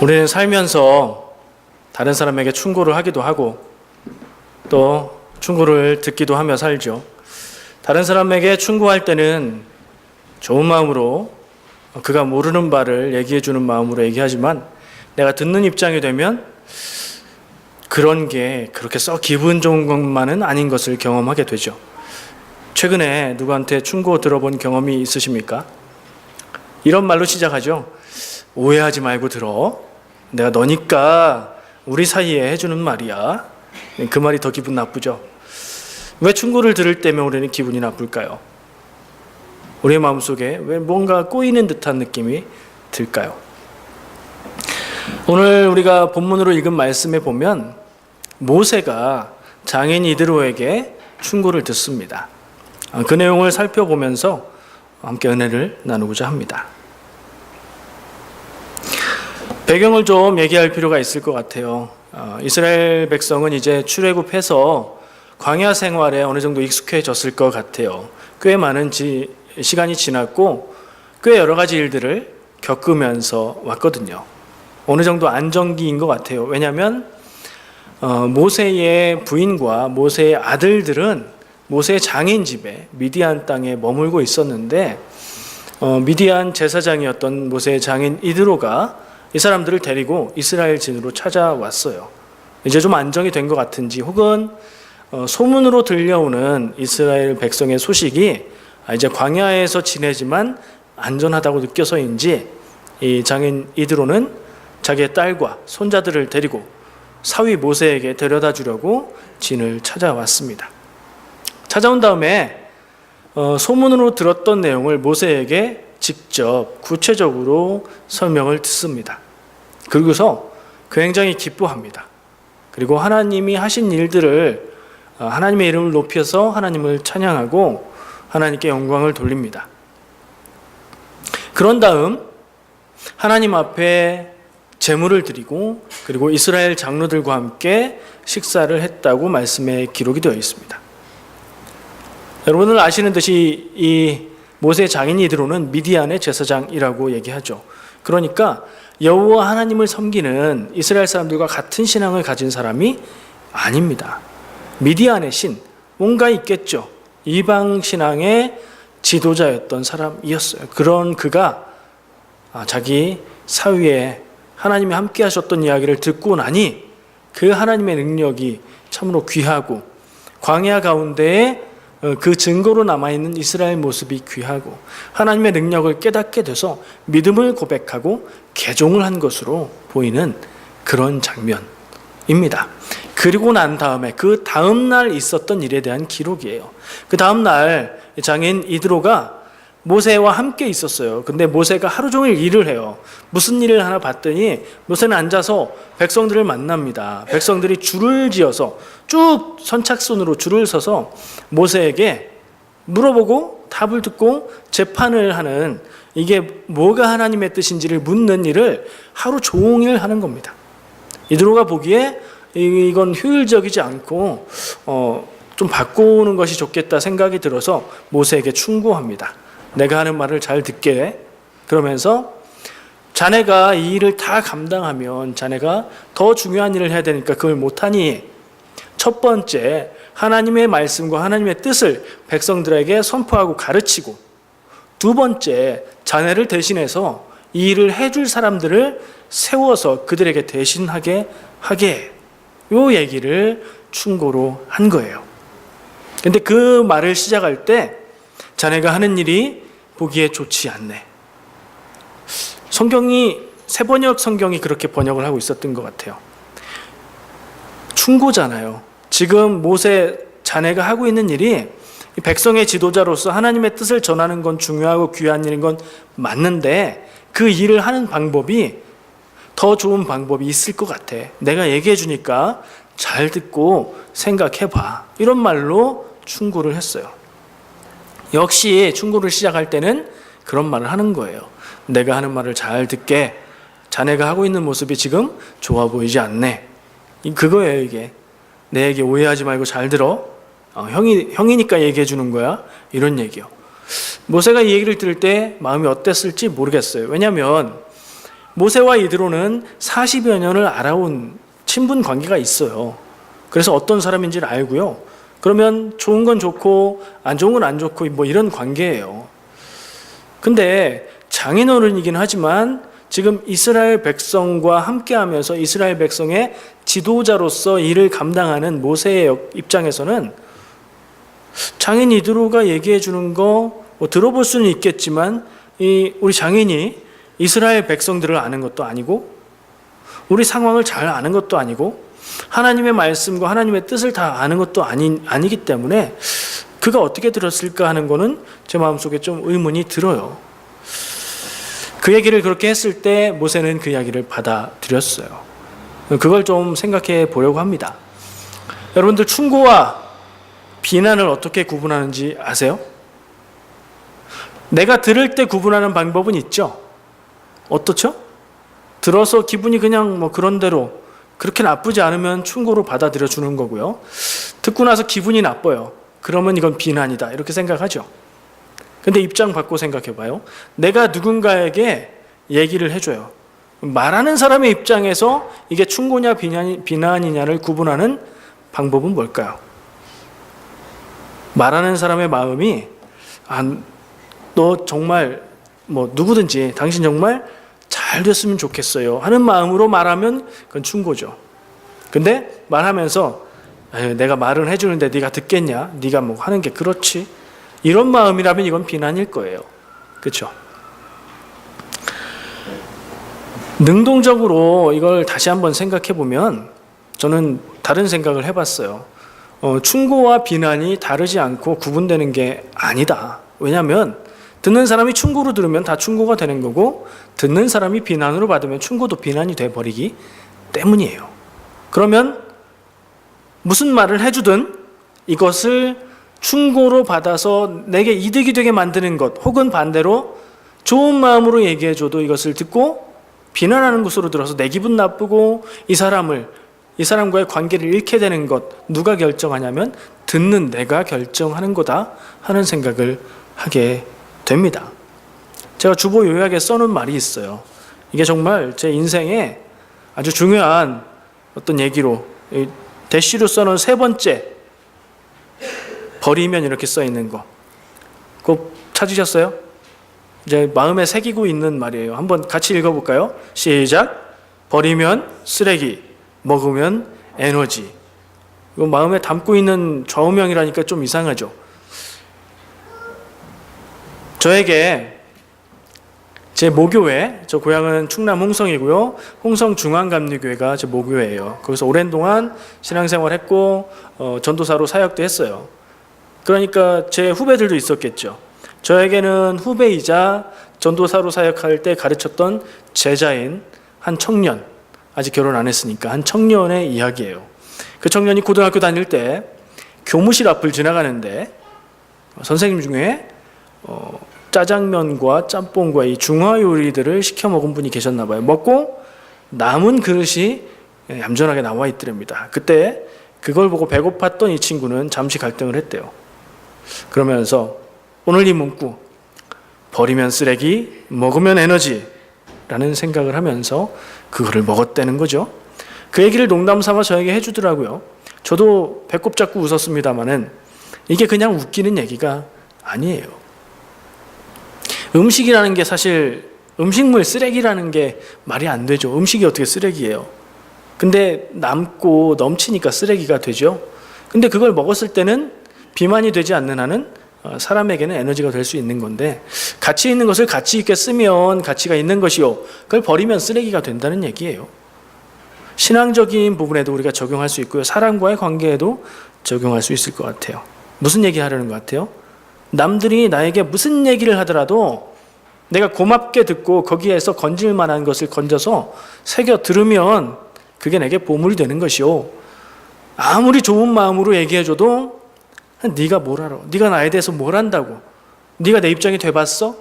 우리는 살면서 다른 사람에게 충고를 하기도 하고 또 충고를 듣기도 하며 살죠. 다른 사람에게 충고할 때는 좋은 마음으로 그가 모르는 바를 얘기해 주는 마음으로 얘기하지만 내가 듣는 입장이 되면 그런 게 그렇게 썩 기분 좋은 것만은 아닌 것을 경험하게 되죠. 최근에 누구한테 충고 들어본 경험이 있으십니까? 이런 말로 시작하죠. 오해하지 말고 들어. 내가 너니까 우리 사이에 해주는 말이야. 그 말이 더 기분 나쁘죠. 왜 충고를 들을 때면 우리는 기분이 나쁠까요? 우리의 마음속에 왜 뭔가 꼬이는 듯한 느낌이 들까요? 오늘 우리가 본문으로 읽은 말씀에 보면 모세가 장인 이드로에게 충고를 듣습니다. 그 내용을 살펴보면서 함께 은혜를 나누고자 합니다. 배경을 좀 얘기할 필요가 있을 것 같아요. 이스라엘 백성은 이제 출애굽해서 광야 생활에 어느 정도 익숙해졌을 것 같아요. 꽤 많은 시간이 지났고 꽤 여러 가지 일들을 겪으면서 왔거든요. 어느 정도 안정기인 것 같아요. 왜냐하면 모세의 부인과 모세의 아들들은 모세의 장인 집에 미디안 땅에 머물고 있었는데 미디안 제사장이었던 모세의 장인 이드로가 이 사람들을 데리고 이스라엘 진으로 찾아왔어요. 이제 좀 안정이 된 것 같은지 혹은 소문으로 들려오는 이스라엘 백성의 소식이 이제 광야에서 지내지만 안전하다고 느껴서인지 이 장인 이드로는 자기의 딸과 손자들을 데리고 사위 모세에게 데려다 주려고 진을 찾아왔습니다. 찾아온 다음에 소문으로 들었던 내용을 모세에게 직접 구체적으로 설명을 듣습니다. 그리고서 굉장히 기뻐합니다. 그리고 하나님이 하신 일들을 하나님의 이름을 높여서 하나님을 찬양하고 하나님께 영광을 돌립니다. 그런 다음 하나님 앞에 제물을 드리고 그리고 이스라엘 장로들과 함께 식사를 했다고 말씀에 기록이 되어 있습니다. 여러분들 아시는 듯이 이 모세의 장인 이드로는 미디안의 제사장이라고 얘기하죠. 그러니까 여호와 하나님을 섬기는 이스라엘 사람들과 같은 신앙을 가진 사람이 아닙니다. 미디안의 신, 뭔가 있겠죠. 이방 신앙의 지도자였던 사람이었어요. 그런 그가 자기 사위에 하나님이 함께 하셨던 이야기를 듣고 나니 그 하나님의 능력이 참으로 귀하고 광야 가운데에 그 증거로 남아있는 이스라엘 모습이 귀하고 하나님의 능력을 깨닫게 돼서 믿음을 고백하고 개종을 한 것으로 보이는 그런 장면입니다. 그리고 난 다음에 그 다음날 있었던 일에 대한 기록이에요. 그 다음날 장인 이드로가 모세와 함께 있었어요. 근데 모세가 하루 종일 일을 해요. 무슨 일을 하나 봤더니 모세는 앉아서 백성들을 만납니다. 백성들이 줄을 지어서 쭉 선착순으로 줄을 서서 모세에게 물어보고 답을 듣고 재판을 하는, 이게 뭐가 하나님의 뜻인지를 묻는 일을 하루 종일 하는 겁니다. 이드로가 보기에 이건 효율적이지 않고 좀 바꾸는 것이 좋겠다 생각이 들어서 모세에게 충고합니다. 내가 하는 말을 잘 듣게. 그러면서 자네가 이 일을 다 감당하면 자네가 더 중요한 일을 해야 되니까 그걸 못하니 첫 번째 하나님의 말씀과 하나님의 뜻을 백성들에게 선포하고 가르치고, 두 번째 자네를 대신해서 이 일을 해줄 사람들을 세워서 그들에게 대신하게 하게, 요 얘기를 충고로 한 거예요. 근데 그 말을 시작할 때 자네가 하는 일이 보기에 좋지 않네. 세번역 성경이 그렇게 번역을 하고 있었던 것 같아요. 충고잖아요. 지금 모세 자네가 하고 있는 일이 백성의 지도자로서 하나님의 뜻을 전하는 건 중요하고 귀한 일인 건 맞는데 그 일을 하는 방법이 더 좋은 방법이 있을 것 같아. 내가 얘기해 주니까 잘 듣고 생각해 봐. 이런 말로 충고를 했어요. 역시 충고를 시작할 때는 그런 말을 하는 거예요. 내가 하는 말을 잘 듣게. 자네가 하고 있는 모습이 지금 좋아 보이지 않네. 그거예요, 이게. 내 얘기 오해하지 말고 잘 들어. 형이니까 얘기해 주는 거야. 이런 얘기요. 모세가 이 얘기를 들을 때 마음이 어땠을지 모르겠어요. 왜냐하면 모세와 이드로는 40여 년을 알아온 친분 관계가 있어요. 그래서 어떤 사람인지를 알고요. 그러면 좋은 건 좋고 안 좋은 건 안 좋고 뭐 이런 관계예요. 근데 장인어른이긴 하지만 지금 이스라엘 백성과 함께하면서 이스라엘 백성의 지도자로서 일을 감당하는 모세의 입장에서는 장인 이드로가 얘기해 주는 거 뭐 들어볼 수는 있겠지만 우리 장인이 이스라엘 백성들을 아는 것도 아니고 우리 상황을 잘 아는 것도 아니고 하나님의 말씀과 하나님의 뜻을 다 아는 것도 아니기 때문에 그가 어떻게 들었을까 하는 거는 제 마음속에 좀 의문이 들어요. 그 얘기를 그렇게 했을 때 모세는 그 이야기를 받아들였어요. 그걸 좀 생각해 보려고 합니다. 여러분들 충고와 비난을 어떻게 구분하는지 아세요? 내가 들을 때 구분하는 방법은 있죠. 어떻죠? 들어서 기분이 그냥 뭐 그런 대로 그렇게 나쁘지 않으면 충고로 받아들여 주는 거고요. 듣고 나서 기분이 나빠요. 그러면 이건 비난이다 이렇게 생각하죠. 근데 입장 바꿔 생각해 봐요. 내가 누군가에게 얘기를 해줘요. 말하는 사람의 입장에서 이게 충고냐 비난이냐를 구분하는 방법은 뭘까요? 말하는 사람의 마음이 너 정말 뭐 누구든지 당신 정말 잘 됐으면 좋겠어요 하는 마음으로 말하면 그건 충고죠. 근데 말하면서 내가 말은 해주는데 네가 듣겠냐? 네가 뭐 하는 게 그렇지? 이런 마음이라면 이건 비난일 거예요. 그렇죠? 능동적으로 이걸 다시 한번 생각해 보면 저는 다른 생각을 해봤어요. 충고와 비난이 다르지 않고 구분되는 게 아니다. 왜냐하면 듣는 사람이 충고로 들으면 다 충고가 되는 거고 듣는 사람이 비난으로 받으면 충고도 비난이 돼버리기 때문이에요. 그러면 무슨 말을 해주든 이것을 충고로 받아서 내게 이득이 되게 만드는 것 혹은 반대로 좋은 마음으로 얘기해줘도 이것을 듣고 비난하는 것으로 들어서 내 기분 나쁘고 이 사람과의 관계를 잃게 되는 것 누가 결정하냐면 듣는 내가 결정하는 거다 하는 생각을 하게 됩니다. 제가 주보 요약에 써놓은 말이 있어요. 이게 정말 제 인생에 아주 중요한 어떤 얘기로 대시로 써놓은 세 번째 버리면 이렇게 써 있는 거 꼭 찾으셨어요? 이제 마음에 새기고 있는 말이에요. 한번 같이 읽어볼까요? 시작. 버리면 쓰레기, 먹으면 에너지. 이거 마음에 담고 있는 좌우명이라니까 좀 이상하죠. 저에게 제 모교회, 저 고향은 충남 홍성이고요. 홍성중앙감리교회가 제 모교회예요. 거기서 오랜 동안 신앙생활 했고 전도사로 사역도 했어요. 그러니까 제 후배들도 있었겠죠. 저에게는 후배이자 전도사로 사역할 때 가르쳤던 제자인 한 청년, 아직 결혼 안 했으니까 한 청년의 이야기예요. 그 청년이 고등학교 다닐 때 교무실 앞을 지나가는데 선생님 중에 짜장면과 짬뽕과 이 중화 요리들을 시켜 먹은 분이 계셨나 봐요. 먹고 남은 그릇이 얌전하게 나와 있더랍니다. 그때 그걸 보고 배고팠던 이 친구는 잠시 갈등을 했대요. 그러면서 오늘 이 문구 버리면 쓰레기, 먹으면 에너지 라는 생각을 하면서 그거를 먹었다는 거죠. 그 얘기를 농담 삼아 저에게 해주더라고요. 저도 배꼽 잡고 웃었습니다마는 이게 그냥 웃기는 얘기가 아니에요. 음식이라는 게 사실 음식물 쓰레기라는 게 말이 안 되죠. 음식이 어떻게 쓰레기예요? 근데 남고 넘치니까 쓰레기가 되죠. 근데 그걸 먹었을 때는 비만이 되지 않는 한은 사람에게는 에너지가 될 수 있는 건데 가치 있는 것을 가치 있게 쓰면 가치가 있는 것이요. 그걸 버리면 쓰레기가 된다는 얘기예요. 신앙적인 부분에도 우리가 적용할 수 있고요. 사람과의 관계에도 적용할 수 있을 것 같아요. 무슨 얘기 하려는 것 같아요? 남들이 나에게 무슨 얘기를 하더라도 내가 고맙게 듣고 거기에서 건질 만한 것을 건져서 새겨 들으면 그게 내게 보물이 되는 것이요. 아무리 좋은 마음으로 얘기해줘도 네가 뭘 알아? 네가 나에 대해서 뭘 안다고? 네가 내 입장이 돼봤어?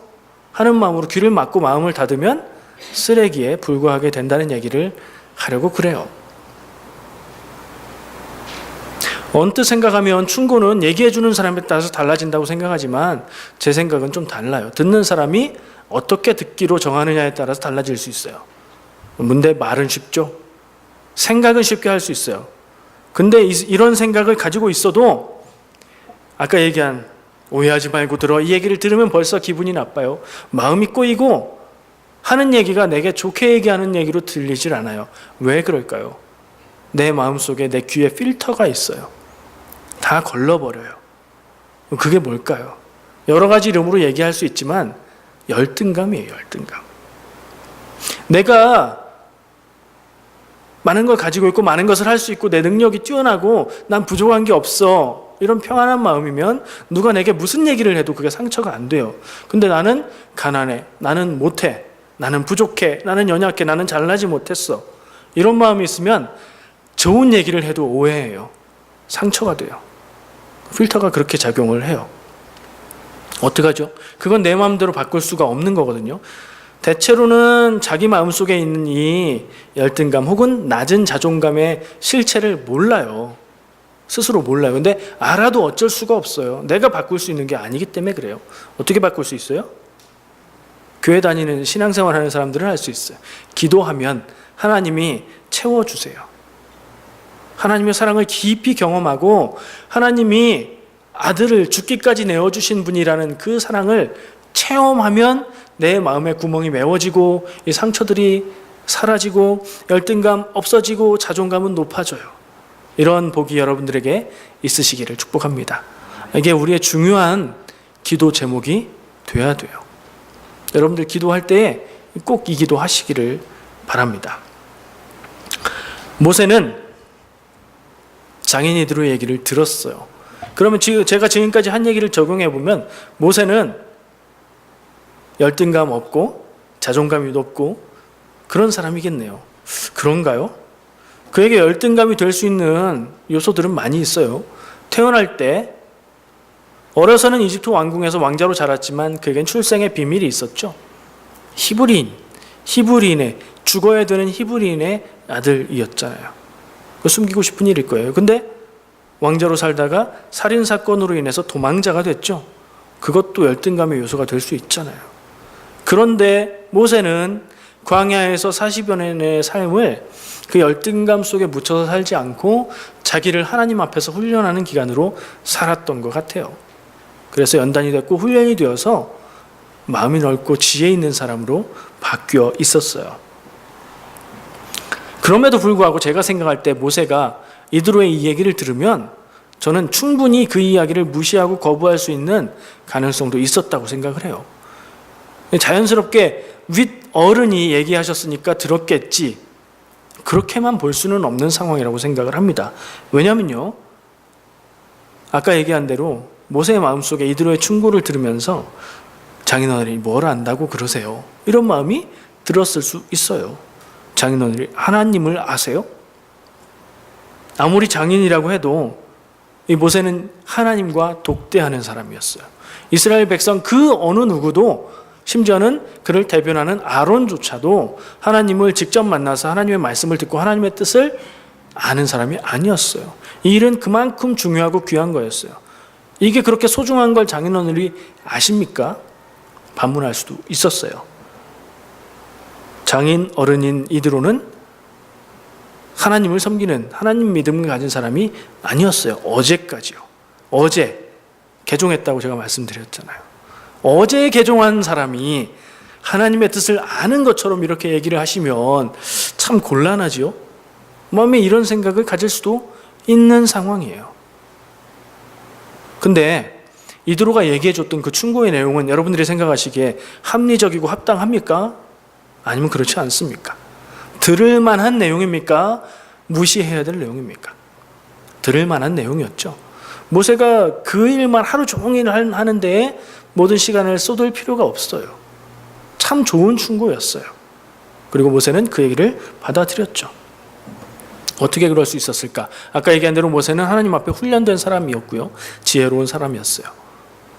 하는 마음으로 귀를 막고 마음을 닫으면 쓰레기에 불과하게 된다는 얘기를 하려고 그래요. 언뜻 생각하면 충고는 얘기해주는 사람에 따라서 달라진다고 생각하지만 제 생각은 좀 달라요. 듣는 사람이 어떻게 듣기로 정하느냐에 따라서 달라질 수 있어요. 근데 말은 쉽죠. 생각은 쉽게 할 수 있어요. 근데 이런 생각을 가지고 있어도 아까 얘기한 오해하지 말고 들어, 이 얘기를 들으면 벌써 기분이 나빠요. 마음이 꼬이고 하는 얘기가 내게 좋게 얘기하는 얘기로 들리질 않아요. 왜 그럴까요? 내 마음속에, 내 귀에 필터가 있어요. 다 걸러버려요. 그게 뭘까요? 여러 가지 이름으로 얘기할 수 있지만 열등감이에요. 열등감. 내가 많은 걸 가지고 있고 많은 것을 할 수 있고 내 능력이 뛰어나고 난 부족한 게 없어, 이런 평안한 마음이면 누가 내게 무슨 얘기를 해도 그게 상처가 안 돼요. 근데 나는 가난해, 나는 못해, 나는 부족해, 나는 연약해, 나는 잘나지 못했어, 이런 마음이 있으면 좋은 얘기를 해도 오해해요. 상처가 돼요. 필터가 그렇게 작용을 해요. 어떡하죠? 그건 내 마음대로 바꿀 수가 없는 거거든요. 대체로는 자기 마음속에 있는 이 열등감 혹은 낮은 자존감의 실체를 몰라요. 스스로 몰라요. 근데 알아도 어쩔 수가 없어요. 내가 바꿀 수 있는 게 아니기 때문에 그래요. 어떻게 바꿀 수 있어요? 교회 다니는 신앙생활 하는 사람들은 할 수 있어요. 기도하면 하나님이 채워주세요. 하나님의 사랑을 깊이 경험하고 하나님이 아들을 죽기까지 내어주신 분이라는 그 사랑을 체험하면 내 마음의 구멍이 메워지고 이 상처들이 사라지고 열등감 없어지고 자존감은 높아져요. 이런 복이 여러분들에게 있으시기를 축복합니다. 이게 우리의 중요한 기도 제목이 돼야 돼요. 여러분들 기도할 때 꼭 이 기도 하시기를 바랍니다. 모세는 장인이들의 얘기를 들었어요. 그러면 제가 지금까지 한 얘기를 적용해 보면 모세는 열등감 없고 자존감이 높고 그런 사람이겠네요. 그런가요? 그에게 열등감이 될 수 있는 요소들은 많이 있어요. 태어날 때 어려서는 이집트 왕궁에서 왕자로 자랐지만 그에겐 출생의 비밀이 있었죠. 히브리인의 죽어야 되는 히브리인의 아들이었잖아요. 숨기고 싶은 일일 거예요. 근데 왕자로 살다가 살인사건으로 인해서 도망자가 됐죠. 그것도 열등감의 요소가 될 수 있잖아요. 그런데 모세는 광야에서 40여 년의 삶을 그 열등감 속에 묻혀서 살지 않고 자기를 하나님 앞에서 훈련하는 기간으로 살았던 것 같아요. 그래서 연단이 됐고 훈련이 되어서 마음이 넓고 지혜 있는 사람으로 바뀌어 있었어요. 그럼에도 불구하고 제가 생각할 때 모세가 이드로의 이 얘기를 들으면 저는 충분히 그 이야기를 무시하고 거부할 수 있는 가능성도 있었다고 생각을 해요. 자연스럽게 윗어른이 얘기하셨으니까 들었겠지, 그렇게만 볼 수는 없는 상황이라고 생각을 합니다. 왜냐면요, 아까 얘기한 대로 모세의 마음속에 이드로의 충고를 들으면서 장인어른이 뭘 안다고 그러세요, 이런 마음이 들었을 수 있어요. 장인어른이 하나님을 아세요? 아무리 장인이라고 해도 이 모세는 하나님과 독대하는 사람이었어요. 이스라엘 백성 그 어느 누구도, 심지어는 그를 대변하는 아론조차도 하나님을 직접 만나서 하나님의 말씀을 듣고 하나님의 뜻을 아는 사람이 아니었어요. 이 일은 그만큼 중요하고 귀한 거였어요. 이게 그렇게 소중한 걸 장인어른이 아십니까? 반문할 수도 있었어요. 장인 어른인 이드로는 하나님을 섬기는, 하나님 믿음을 가진 사람이 아니었어요. 어제까지요. 어제 개종했다고 제가 말씀드렸잖아요. 어제 개종한 사람이 하나님의 뜻을 아는 것처럼 이렇게 얘기를 하시면 참 곤란하지요. 마음에 이런 생각을 가질 수도 있는 상황이에요. 근데 이드로가 얘기해줬던 그 충고의 내용은 여러분들이 생각하시기에 합리적이고 합당합니까? 아니면 그렇지 않습니까? 들을 만한 내용입니까? 무시해야 될 내용입니까? 들을 만한 내용이었죠. 모세가 그 일만 하루 종일 하는데 모든 시간을 쏟을 필요가 없어요. 참 좋은 충고였어요. 그리고 모세는 그 얘기를 받아들였죠. 어떻게 그럴 수 있었을까? 아까 얘기한 대로 모세는 하나님 앞에 훈련된 사람이었고요, 지혜로운 사람이었어요.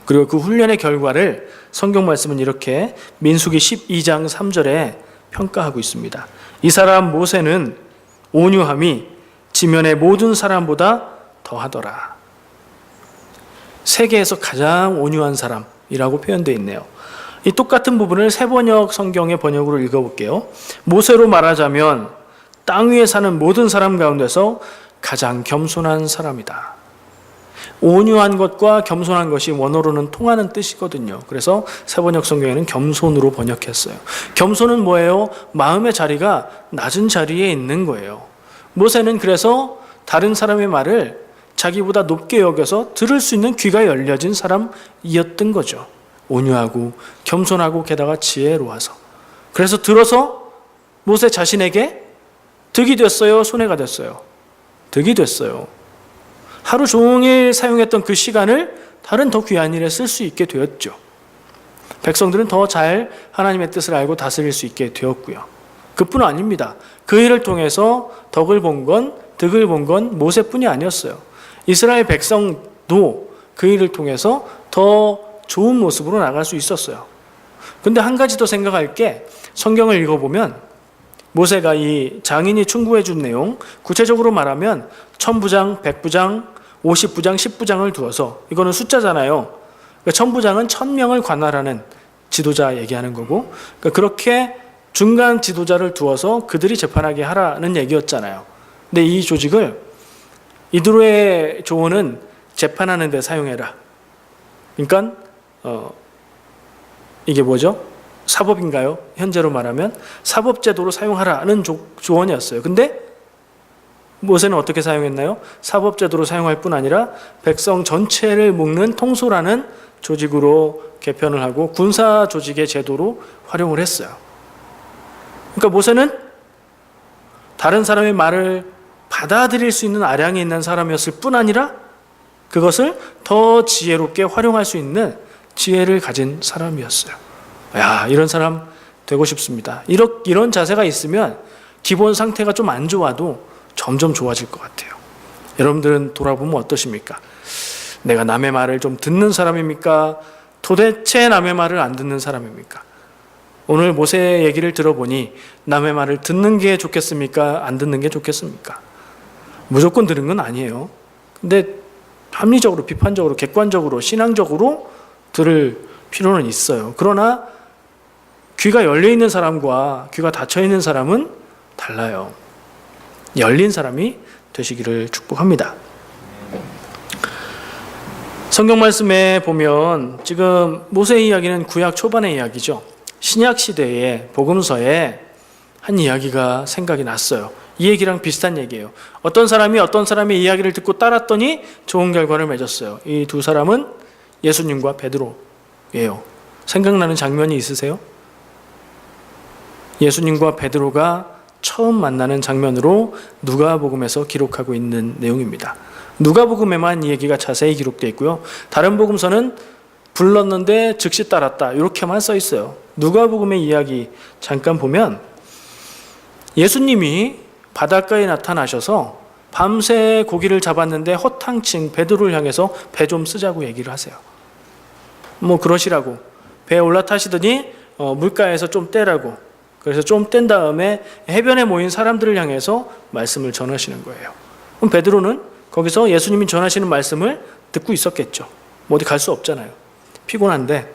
그리고 그 훈련의 결과를 성경 말씀은 이렇게 민수기 12장 3절에 평가하고 있습니다. 이 사람 모세는 온유함이 지면의 모든 사람보다 더하더라. 세계에서 가장 온유한 사람이라고 표현되어 있네요. 이 똑같은 부분을 세번역 성경의 번역으로 읽어볼게요. 모세로 말하자면 땅 위에 사는 모든 사람 가운데서 가장 겸손한 사람이다. 온유한 것과 겸손한 것이 원어로는 통하는 뜻이거든요. 그래서 세번역 성경에는 겸손으로 번역했어요. 겸손은 뭐예요? 마음의 자리가 낮은 자리에 있는 거예요. 모세는 그래서 다른 사람의 말을 자기보다 높게 여겨서 들을 수 있는 귀가 열려진 사람이었던 거죠. 온유하고 겸손하고 게다가 지혜로워서. 그래서 들어서 모세 자신에게 득이 됐어요? 손해가 됐어요? 득이 됐어요. 하루 종일 사용했던 그 시간을 다른 더 귀한 일에 쓸 수 있게 되었죠. 백성들은 더 잘 하나님의 뜻을 알고 다스릴 수 있게 되었고요. 그뿐 아닙니다. 그 일을 통해서 덕을 본 건, 득을 본 건 모세뿐이 아니었어요. 이스라엘 백성도 그 일을 통해서 더 좋은 모습으로 나갈 수 있었어요. 근데 한 가지 더 생각할 게, 성경을 읽어보면 모세가 이 장인이 충고해 준 내용, 구체적으로 말하면 1000부장, 100부장, 50부장, 10부장을 두어서, 이거는 숫자잖아요. 그러니까 1000부장은 1000명을 관할하는 지도자 얘기하는 거고, 그러니까 그렇게 중간 지도자를 두어서 그들이 재판하게 하라는 얘기였잖아요. 근데 이 조직을 이드로의 조언은 재판하는 데 사용해라. 그러니까 이게 뭐죠? 사법인가요? 현재로 말하면 사법제도로 사용하라는 조언이었어요. 근데 모세는 어떻게 사용했나요? 사법제도로 사용할 뿐 아니라 백성 전체를 묶는 통솔하는 조직으로 개편을 하고 군사 조직의 제도로 활용을 했어요. 그러니까 모세는 다른 사람의 말을 받아들일 수 있는 아량이 있는 사람이었을 뿐 아니라 그것을 더 지혜롭게 활용할 수 있는 지혜를 가진 사람이었어요. 야, 이런 사람 되고 싶습니다. 이런 자세가 있으면 기본 상태가 좀 안 좋아도 점점 좋아질 것 같아요. 여러분들은 돌아보면 어떠십니까? 내가 남의 말을 좀 듣는 사람입니까? 도대체 남의 말을 안 듣는 사람입니까? 오늘 모세 얘기를 들어보니 남의 말을 듣는 게 좋겠습니까? 안 듣는 게 좋겠습니까? 무조건 들은 건 아니에요. 근데 합리적으로, 비판적으로, 객관적으로, 신앙적으로 들을 필요는 있어요. 그러나 귀가 열려있는 사람과 귀가 닫혀있는 사람은 달라요. 열린 사람이 되시기를 축복합니다. 성경 말씀에 보면 지금 모세의 이야기는 구약 초반의 이야기죠. 신약 시대의 복음서에 한 이야기가 생각이 났어요. 이 얘기랑 비슷한 얘기예요. 어떤 사람이 어떤 사람의 이야기를 듣고 따랐더니 좋은 결과를 맺었어요. 이 두 사람은 예수님과 베드로예요. 생각나는 장면이 있으세요? 예수님과 베드로가 처음 만나는 장면으로 누가복음에서 기록하고 있는 내용입니다. 누가복음에만 이 얘기가 자세히 기록되어 있고요. 다른 복음서는 불렀는데 즉시 따랐다, 이렇게만 써 있어요. 누가복음의 이야기 잠깐 보면 예수님이 바닷가에 나타나셔서 밤새 고기를 잡았는데 허탕친 베드로를 향해서 배 좀 쓰자고 얘기를 하세요. 뭐 그러시라고. 배에 올라타시더니 물가에서 좀 떼라고. 그래서 좀 뗀 다음에 해변에 모인 사람들을 향해서 말씀을 전하시는 거예요. 그럼 베드로는 거기서 예수님이 전하시는 말씀을 듣고 있었겠죠. 뭐 어디 갈 수 없잖아요. 피곤한데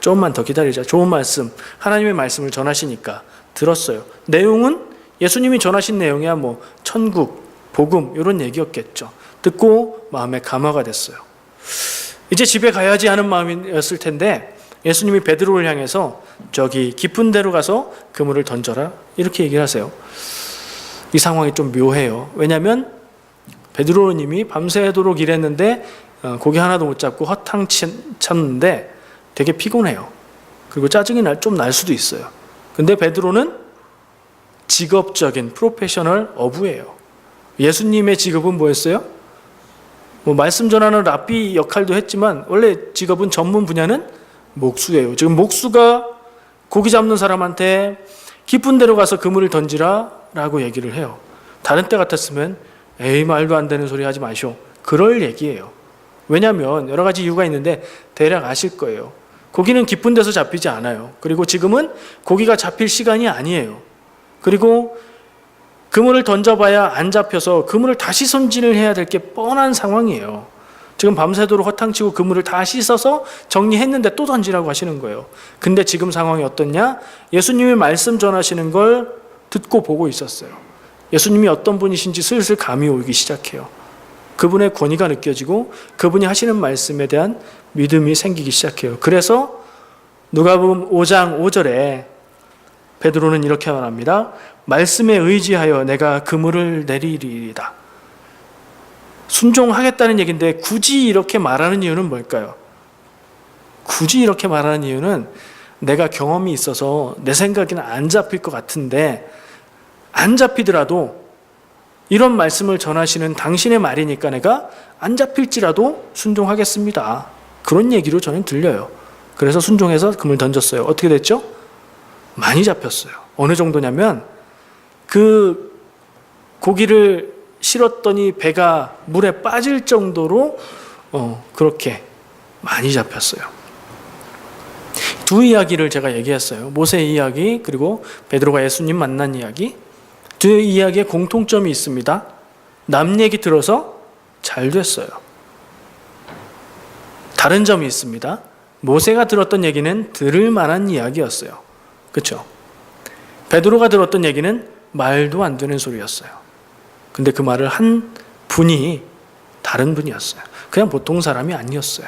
조금만 더 기다리자. 좋은 말씀, 하나님의 말씀을 전하시니까 들었어요. 내용은 예수님이 전하신 내용이야 뭐 천국, 복음 이런 얘기였겠죠. 듣고 마음에 감화가 됐어요. 이제 집에 가야지 하는 마음이었을 텐데 예수님이 베드로를 향해서 저기 깊은 데로 가서 그물을 던져라, 이렇게 얘기를 하세요. 이 상황이 좀 묘해요. 왜냐하면 베드로님이 밤새도록 일했는데 고기 하나도 못 잡고 허탕쳤는데 되게 피곤해요. 그리고 짜증이 좀 날 수도 있어요. 근데 베드로는 직업적인 프로페셔널 어부예요. 예수님의 직업은 뭐였어요? 뭐 말씀 전하는 랍비 역할도 했지만 원래 직업은 전문 분야는 목수예요. 지금 목수가 고기 잡는 사람한테 깊은 데로 가서 그물을 던지라 라고 얘기를 해요. 다른 때 같았으면 에이 말도 안 되는 소리 하지 마시오, 그럴 얘기예요. 왜냐하면 여러 가지 이유가 있는데 대략 아실 거예요. 고기는 깊은 데서 잡히지 않아요. 그리고 지금은 고기가 잡힐 시간이 아니에요. 그리고 그물을 던져봐야 안 잡혀서 그물을 다시 손질을 해야 될 게 뻔한 상황이에요. 지금 밤새도록 허탕치고 그물을 다 씻어서 정리했는데 또 던지라고 하시는 거예요. 근데 지금 상황이 어떻냐? 예수님이 말씀 전하시는 걸 듣고 보고 있었어요. 예수님이 어떤 분이신지 슬슬 감이 오기 시작해요. 그분의 권위가 느껴지고 그분이 하시는 말씀에 대한 믿음이 생기기 시작해요. 그래서 누가복음 5장 5절에 베드로는 이렇게 말합니다. 말씀에 의지하여 내가 그물을 내리리이다. 순종하겠다는 얘기인데 굳이 이렇게 말하는 이유는 뭘까요? 굳이 이렇게 말하는 이유는 내가 경험이 있어서 내 생각에는 안 잡힐 것 같은데 안 잡히더라도 이런 말씀을 전하시는 당신의 말이니까 내가 안 잡힐지라도 순종하겠습니다. 그런 얘기로 저는 들려요. 그래서 순종해서 금을 던졌어요. 어떻게 됐죠? 많이 잡혔어요. 어느 정도냐면 그 고기를 실었더니 배가 물에 빠질 정도로 그렇게 많이 잡혔어요. 두 이야기를 제가 얘기했어요. 모세 이야기 그리고 베드로가 예수님 만난 이야기. 두 이야기에 공통점이 있습니다. 남 얘기 들어서 잘 됐어요. 다른 점이 있습니다. 모세가 들었던 얘기는 들을 만한 이야기였어요. 그렇죠? 베드로가 들었던 얘기는 말도 안 되는 소리였어요. 근데 그 말을 한 분이 다른 분이었어요. 그냥 보통 사람이 아니었어요.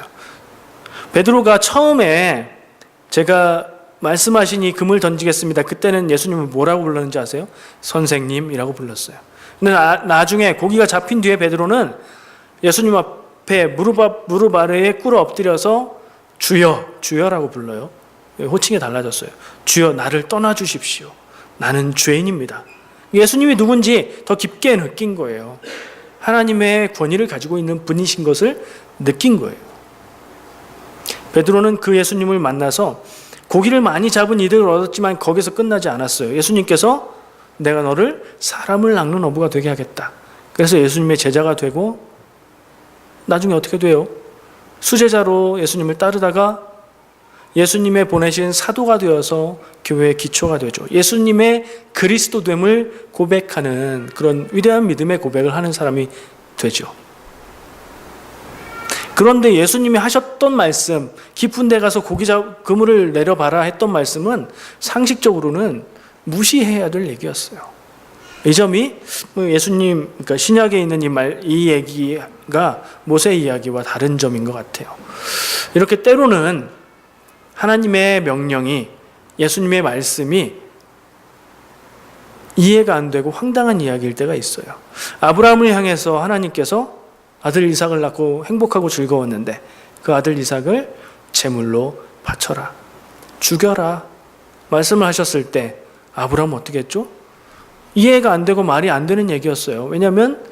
베드로가 처음에 제가 말씀하시니 금을 던지겠습니다. 그때는 예수님은 뭐라고 불렀는지 아세요? 선생님이라고 불렀어요. 근데 나중에 고기가 잡힌 뒤에 베드로는 예수님 앞에 무릎 아래에 꿇어 엎드려서 주여, 주여라고 불러요. 호칭이 달라졌어요. 주여, 나를 떠나주십시오. 나는 죄인입니다. 예수님이 누군지 더 깊게 느낀 거예요. 하나님의 권위를 가지고 있는 분이신 것을 느낀 거예요. 베드로는 그 예수님을 만나서 고기를 많이 잡은 이득을 얻었지만 거기서 끝나지 않았어요. 예수님께서 내가 너를 사람을 낚는 어부가 되게 하겠다. 그래서 예수님의 제자가 되고 나중에 어떻게 돼요? 수제자로 예수님을 따르다가 예수님의 보내신 사도가 되어서 교회의 기초가 되죠. 예수님의 그리스도됨을 고백하는 그런 위대한 믿음의 고백을 하는 사람이 되죠. 그런데 예수님이 하셨던 말씀, 깊은 데 가서 그물을 내려봐라 했던 말씀은 상식적으로는 무시해야 될 얘기였어요. 이 점이 예수님, 그러니까 신약에 있는 이 얘기가 모세 이야기와 다른 점인 것 같아요. 이렇게 때로는 하나님의 명령이, 예수님의 말씀이 이해가 안 되고 황당한 이야기일 때가 있어요. 아브라함을 향해서 하나님께서 아들 이삭을 낳고 행복하고 즐거웠는데 그 아들 이삭을 제물로 바쳐라, 죽여라 말씀을 하셨을 때 아브라함은 어떻게 했죠? 이해가 안 되고 말이 안 되는 얘기였어요. 왜냐하면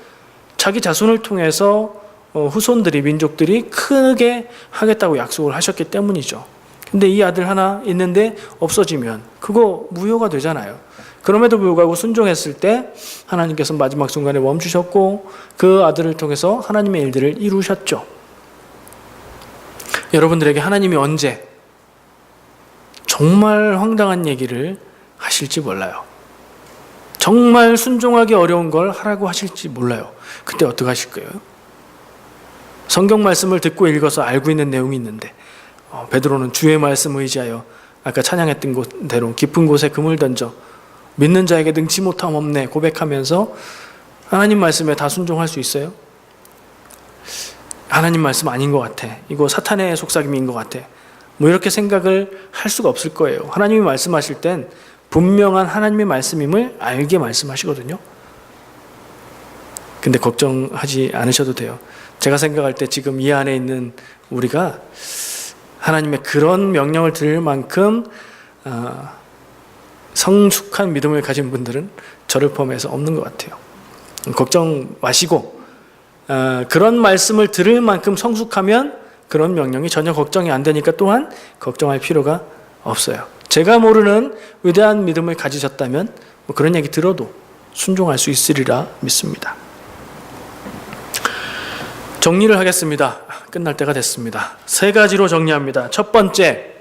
자기 자손을 통해서 후손들이, 민족들이 크게 하겠다고 약속을 하셨기 때문이죠. 근데 이 아들 하나 있는데 없어지면 그거 무효가 되잖아요. 그럼에도 불구하고 순종했을 때 하나님께서 마지막 순간에 멈추셨고 그 아들을 통해서 하나님의 일들을 이루셨죠. 여러분들에게 하나님이 언제 정말 황당한 얘기를 하실지 몰라요. 정말 순종하기 어려운 걸 하라고 하실지 몰라요. 그때 어떻게 하실 거예요? 성경 말씀을 듣고 읽어서 알고 있는 내용이 있는데 베드로는 주의 말씀을 의지하여 아까 찬양했던 대로 깊은 곳에 금을 던져 믿는 자에게 능치 못함 없네 고백하면서 하나님 말씀에 다 순종할 수 있어요? 하나님 말씀 아닌 것 같아. 이거 사탄의 속삭임인 것 같아. 뭐 이렇게 생각을 할 수가 없을 거예요. 하나님이 말씀하실 땐 분명한 하나님의 말씀임을 알게 말씀하시거든요. 근데 걱정하지 않으셔도 돼요. 제가 생각할 때 지금 이 안에 있는 우리가 하나님의 그런 명령을 들을 만큼 성숙한 믿음을 가진 분들은 저를 포함해서 없는 것 같아요. 걱정 마시고 그런 말씀을 들을 만큼 성숙하면 그런 명령이 전혀 걱정이 안 되니까 또한 걱정할 필요가 없어요. 제가 모르는 위대한 믿음을 가지셨다면 뭐 그런 얘기 들어도 순종할 수 있으리라 믿습니다. 정리를 하겠습니다. 끝날 때가 됐습니다. 3가지로 정리합니다. 첫 번째,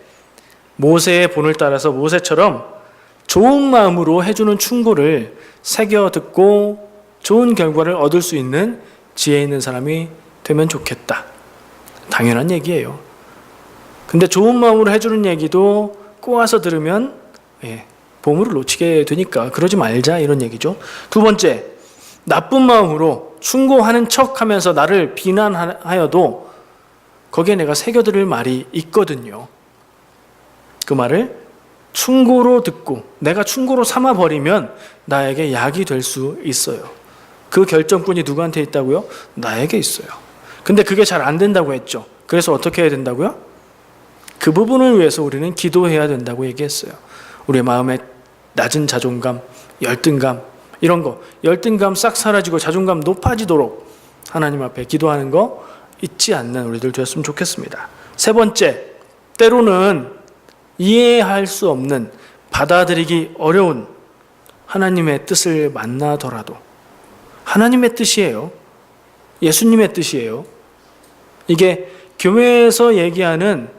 모세의 본을 따라서 모세처럼 좋은 마음으로 해주는 충고를 새겨 듣고 좋은 결과를 얻을 수 있는 지혜 있는 사람이 되면 좋겠다. 당연한 얘기예요. 근데 좋은 마음으로 해주는 얘기도 꼬아서 들으면 보물을 놓치게 되니까 그러지 말자, 이런 얘기죠. 두 번째, 나쁜 마음으로 충고하는 척하면서 나를 비난하여도 거기에 내가 새겨들을 말이 있거든요. 그 말을 충고로 듣고 내가 충고로 삼아버리면 나에게 약이 될 수 있어요. 그 결정권이 누구한테 있다고요? 나에게 있어요. 근데 그게 잘 안 된다고 했죠. 그래서 어떻게 해야 된다고요? 그 부분을 위해서 우리는 기도해야 된다고 얘기했어요. 우리의 마음에 낮은 자존감, 열등감, 이런 거, 열등감 싹 사라지고 자존감 높아지도록 하나님 앞에 기도하는 거 잊지 않는 우리들 되었으면 좋겠습니다. 세 번째, 때로는 이해할 수 없는, 받아들이기 어려운 하나님의 뜻을 만나더라도, 하나님의 뜻이에요. 예수님의 뜻이에요. 이게 교회에서 얘기하는,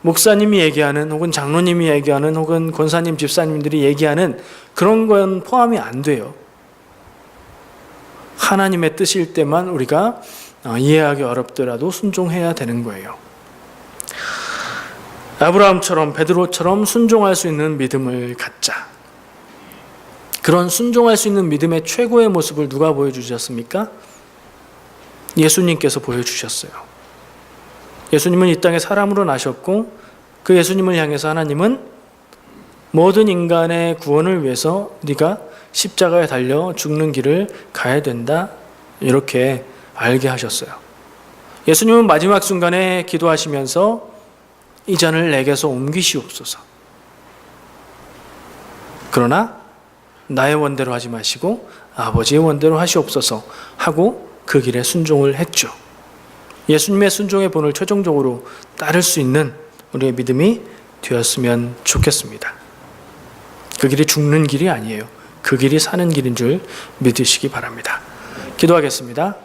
목사님이 얘기하는, 혹은 장로님이 얘기하는, 혹은 권사님, 집사님들이 얘기하는 그런 건 포함이 안 돼요. 하나님의 뜻일 때만 우리가 이해하기 어렵더라도 순종해야 되는 거예요. 아브라함처럼, 베드로처럼 순종할 수 있는 믿음을 갖자. 그런 순종할 수 있는 믿음의 최고의 모습을 누가 보여주셨습니까? 예수님께서 보여주셨어요. 예수님은 이 땅에 사람으로 나셨고, 그 예수님을 향해서 하나님은 모든 인간의 구원을 위해서 네가 십자가에 달려 죽는 길을 가야 된다, 이렇게 알게 하셨어요. 예수님은 마지막 순간에 기도하시면서 이 잔을 내게서 옮기시옵소서. 그러나 나의 원대로 하지 마시고 아버지의 원대로 하시옵소서 하고 그 길에 순종을 했죠. 예수님의 순종의 본을 최종적으로 따를 수 있는 우리의 믿음이 되었으면 좋겠습니다. 그 길이 죽는 길이 아니에요. 그 길이 사는 길인 줄 믿으시기 바랍니다. 기도하겠습니다.